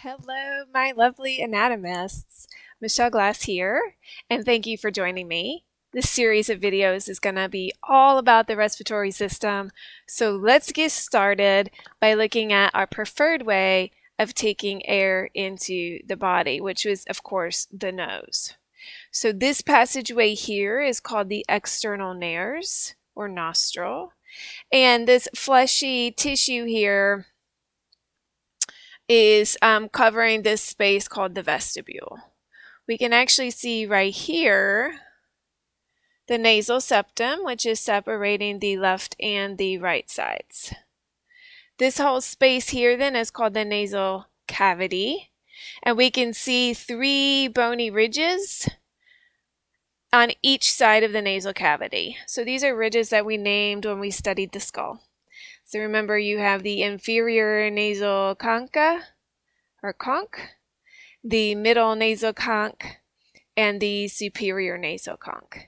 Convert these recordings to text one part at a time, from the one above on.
Hello, my lovely anatomists. Michelle Glass here, and thank you for joining me. This series of videos is going to be all about the respiratory system, so let's get started by looking at our preferred way of taking air into the body, which is, of course, the nose. So this passageway here is called the external nares, or nostril, and this fleshy tissue here is covering this space called the vestibule. We can actually see right here the nasal septum, which is separating the left and the right sides. This whole space here then is called the nasal cavity, and we can see three bony ridges on each side of the nasal cavity. So these are ridges that we named when we studied the skull. So remember, you have the inferior nasal concha, or conch, the middle nasal conch, and the superior nasal conch.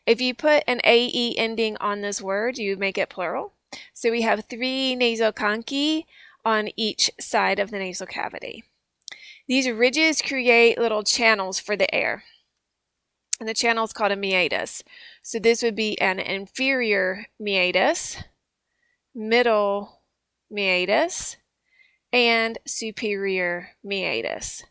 If you put an AE ending on this word, you make it plural. So we have three nasal conchae on each side of the nasal cavity. These ridges create little channels for the air, and the channel is called a meatus. So this would be an inferior meatus, middle meatus, and superior meatus.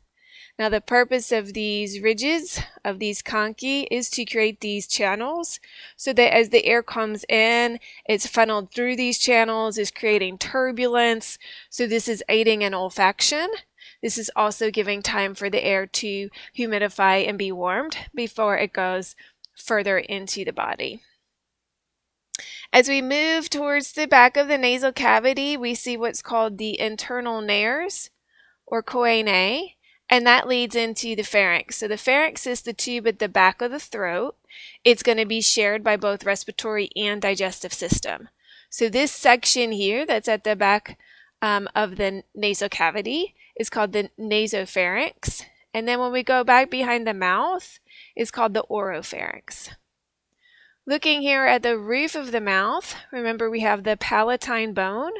Now the purpose of these ridges, of these conchae, is to create these channels so that as the air comes in, it's funneled through these channels, is creating turbulence. So this is aiding in olfaction. This is also giving time for the air to humidify and be warmed before it goes further into the body. As we move towards the back of the nasal cavity, we see what's called the internal nares, or choanae, and that leads into the pharynx. So the pharynx is the tube at the back of the throat. It's going to be shared by both respiratory and digestive system. So this section here that's at the back of the nasal cavity is called the nasopharynx. And then when we go back behind the mouth, it's called the oropharynx. Looking here at the roof of the mouth, remember we have the palatine bone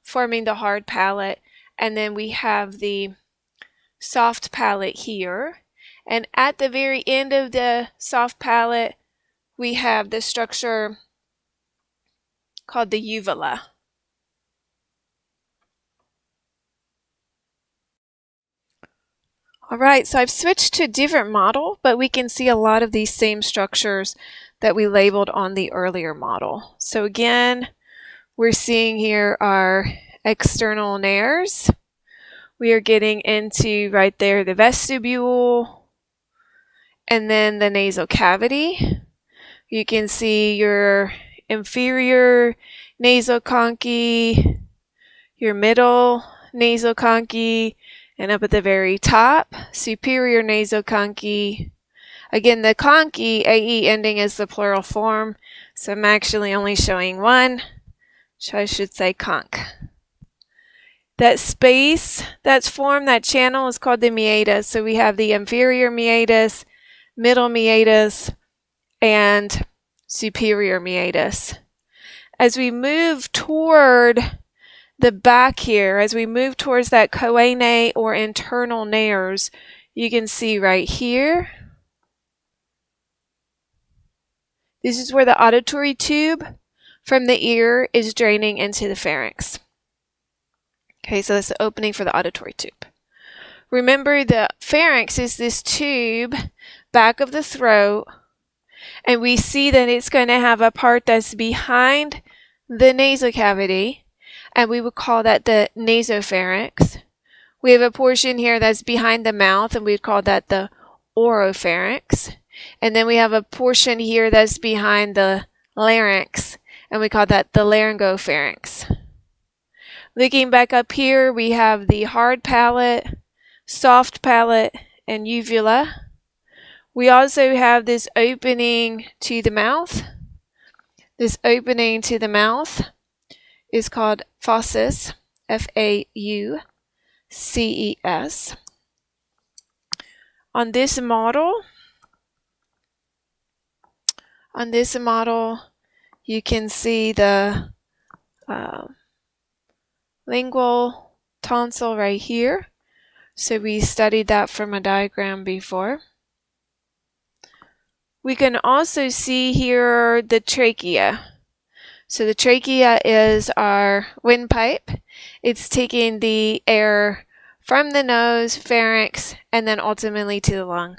forming the hard palate, and then we have the soft palate here. And at the very end of the soft palate, we have the structure called the uvula. All right, so I've switched to a different model, but we can see a lot of these same structures that we labeled on the earlier model. So again, we're seeing here our external nares. We are getting into right there the vestibule and then the nasal cavity. You can see your inferior nasal conchae, your middle nasal conchae, and up at the very top, superior nasal conchae. Again, the conchae, AE ending is the plural form, so I'm actually only showing one, so I should say conch. That space that's formed, that channel, is called the meatus. So we have the inferior meatus, middle meatus, and superior meatus. As we move toward the back here, as we move towards that choanae or internal nares, you can see right here, this is where the auditory tube from the ear is draining into the pharynx. Okay, so that's the opening for the auditory tube. Remember, the pharynx is this tube back of the throat, and we see that it's going to have a part that's behind the nasal cavity, and we would call that the nasopharynx. We have a portion here that's behind the mouth, and we'd call that the oropharynx. And then we have a portion here that's behind the larynx, and we call that the laryngopharynx. Looking back up here, we have the hard palate, soft palate, and uvula. We also have this opening to the mouth. This opening to the mouth is called fauces, F-A-U-C-E-S. On this model, you can see the lingual tonsil right here. So we studied that from a diagram before. We can also see here the trachea. So the trachea is our windpipe. It's taking the air from the nose, pharynx, and then ultimately to the lung.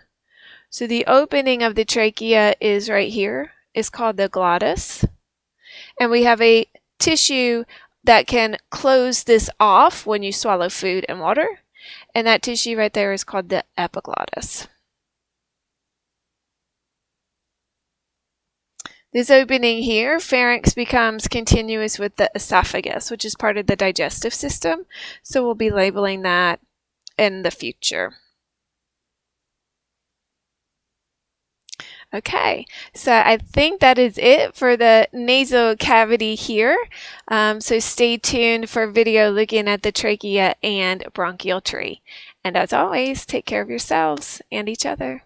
So the opening of the trachea is right here. It's called the glottis. And we have a tissue that can close this off when you swallow food and water. And that tissue right there is called the epiglottis. This opening here, pharynx, becomes continuous with the esophagus, which is part of the digestive system. So we'll be labeling that in the future. Okay, so I think that is it for the nasal cavity here. So stay tuned for a video looking at the trachea and bronchial tree. And as always, take care of yourselves and each other.